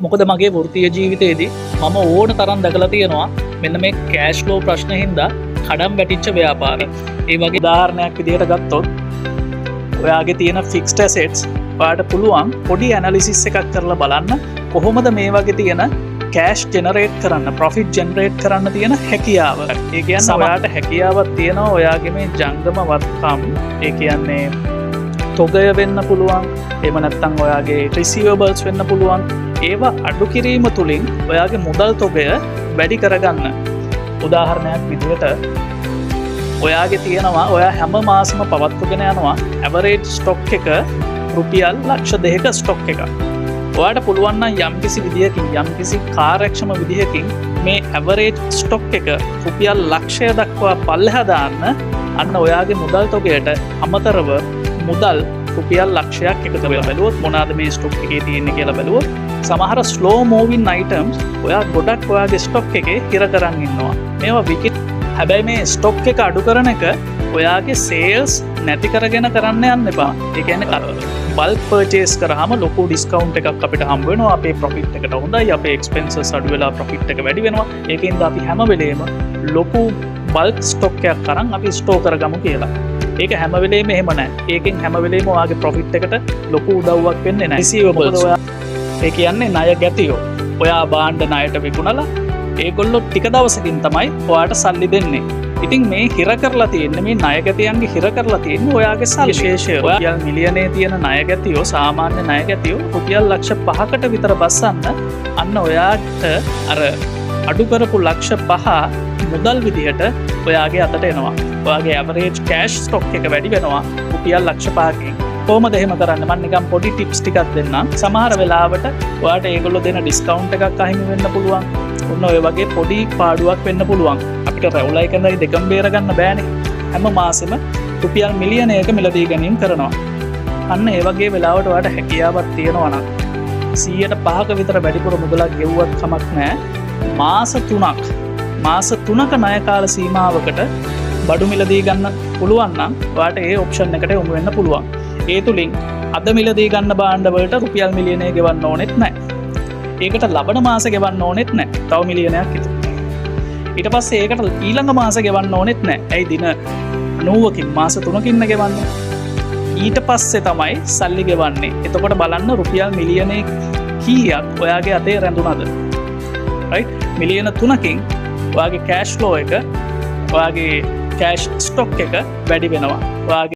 මොකද මගේ වෘත්තීය ජීවිතයේදී මම ඕන තරම් දැකලා තියෙනවා මෙන්න මේ කෑෂ් ෆ්ලෝ ප්‍රශ්න හින්දා කඩම් වැටිච්ච ව්‍යාපාර. ඒ වගේ උදාහරණයක් විදිහට ගත්තොත් ඔයාගේ තියෙන ෆික්ස්ඩ් ඇසෙට්ස් ඔයාට පුළුවන් පොඩි ඇනලිසිස් එකක් කරලා බලන්න කොහොමද මේ වගේ තියෙන කෑෂ් ජෙනරේට් කරන්න, ප්‍රොෆිට් ජෙනරේට් කරන්න තියෙන හැකියාව. ඒ කියන්නේ ඔයාට හැකියාවක් තියෙනවා ඔයාගේ මේ ජංගම වත්කම්, ඒ කියන්නේ තොගය වෙන්න පුළුවන්, එහෙම නැත්නම් ඔයාගේ රිසීවබල්ස් වෙන්න පුළුවන්. ඒවා අඩු කිරීම තුලින් ඔයාගේ මුදල් තොගය වැඩි කරගන්න. උදාහරණයක් විදිහට ඔයාගේ තියෙනවා ඔයා හැම මාසෙම පවත්වගෙන යනවා ඇවරේජ් ස්ටොක් එක රුපියල් ලක්ෂ 2ක ස්ටොක් එකක්. ඔයාට පුළුවන් නම් යම්කිසි විදිහකින් යම්කිසි කාර්යක්ෂම විදිහකින් මේ ඇවරේජ් ස්ටොක් එක රුපියල් ලක්ෂය දක්වා පල්ලෙහා දාන්න. අන්න ඔයාගේ මුදල් තොගයට අමතරව මුදල් රුපියල් ලක්ෂයක් එකතු වෙලා බැලුවොත් මොනවාද මේ ස්ටොක් එකේ තියෙන්නේ කියලා බැලුවොත් සමහර ස්ලෝ මූවින් අයිටම්ස් ඔයා ගොඩක් ඔයාගේ ස්ටොක් එකේ හිර කරන් ඉන්නවා. මේවා විකිට. හැබැයි මේ ස්ටොක් එක අඩු කරන එක ඔයාගේ සේල්ස් නැති කරගෙන කරන්න යන්න එපා. ඒ කියන්නේ බල්ක් පර්චේස් කරාම ලොකු ඩිස්කවුන්ට් එකක් අපිට හම්බ වෙනවා. අපේ ප්‍රොෆිට් එකට හොඳයි. අපේ එක්ස්පෙන්සස් අඩු වෙලා ප්‍රොෆිට් එක වැඩි වෙනවා. ඒකෙන්ද අපි හැම වෙලේම ලොකු බල්ක් ස්ටොක් එකක් අරන් අපි ස්ටෝර් කරගමු කියලා. ඒක හැම වෙලේම එහෙම නැහැ. ඒකෙන් හැම වෙලේම ඔයාගේ ප්‍රොෆිට් එකට ලොකු උදව්වක් වෙන්නේ නැහැ. රිසීවබල්ස් ඒ කියන්නේ ණය ගැතියෝ. ඔයා භාණ්ඩ ණයට විකුණලා ඒගොල්ලෝ ටික දවසකින් තමයි ඔයාට සල්ලි දෙන්නේ. ඉතින් මේ හිර කරලා තියෙන්නේ මේ ණය ගැතියන්ගේ හිර කරලා තියෙන්නේ ඔයාගේ සල්ලි. විශේෂය රුපියල් මිලියනේ තියෙන ණය ගැතියෝ, සාමාන්‍ය ණය ගැතියෝ රුපියල් ලක්ෂ 5කට විතර බස්සන්න අන්න ඔයාට අර අඩු කරපු ලක්ෂ 5 මුදල් විදිහට ඔයාගේ අතට එනවා. ඔයාගේ ඇවරේජ් කෑෂ් ස්ටොක් එක වැඩි වෙනවා රුපියල් ලක්ෂ 5කින්. කොහොමද එහෙම කරන්න? මම නිකන් පොඩි ටිප්ස් ටිකක් දෙන්නම්. සමහර වෙලාවට ඔයාට ඒගොල්ලෝ දෙන ඩිස්කවුන්ට් එකක් අහිමි වෙන්න පුළුවන්. ඔන්න ඔය වගේ පොඩි පාඩුවක් වෙන්න පුළුවන්. අපිට රැවුලයි කන්දයි දෙකම බේර ගන්න බෑනේ. හැම මාසෙම රුපියල් මිලියනයක මිලදී ගැනීම කරනවා. අන්න ඒ වගේ වෙලාවට ඔයාට හැකියාවක් තියෙනවා නම් 100%ක විතර වැඩිපුර මුදලක් ගෙවුවත් කමක් නැහැ. මාස 3ක ණය කාල සීමාවකට බඩු මිලදී ගන්න පුළුවන් නම් ඔයාට ඒ ඔප්ෂන් එකට යොමු වෙන්න පුළුවන්. ඒ තුලින් අද මිලදී ගන්න භාණ්ඩ වලට රුපියල් මිලියනය ගෙවන්න ඕනෙත් නැහැ. ඒකට ලබන මාස ගෙවන්න ඕනෙත් නැහැ. තව මිලියනයක් ඉතුරු. ඊට පස්සේ ඒකට ඊළඟ මාස ගෙවන්න ඕනෙත් නැහැ. ඇයි දින 90කින් මාස 3කින් ගෙවන්නේ. ඊට පස්සේ තමයි සල්ලි ගෙවන්නේ. එතකොට බලන්න රුපියල් මිලියනේ කීයක් ඔයාගේ අතේ රැඳුනද? රයිට්? මිලියන 3කින් ඔයාගේ කෑෂ් ෆ්ලෝ එක, ඔයාගේ කෑෂ් ස්ටොක් එක වැඩි වෙනවා. ඔයාගේ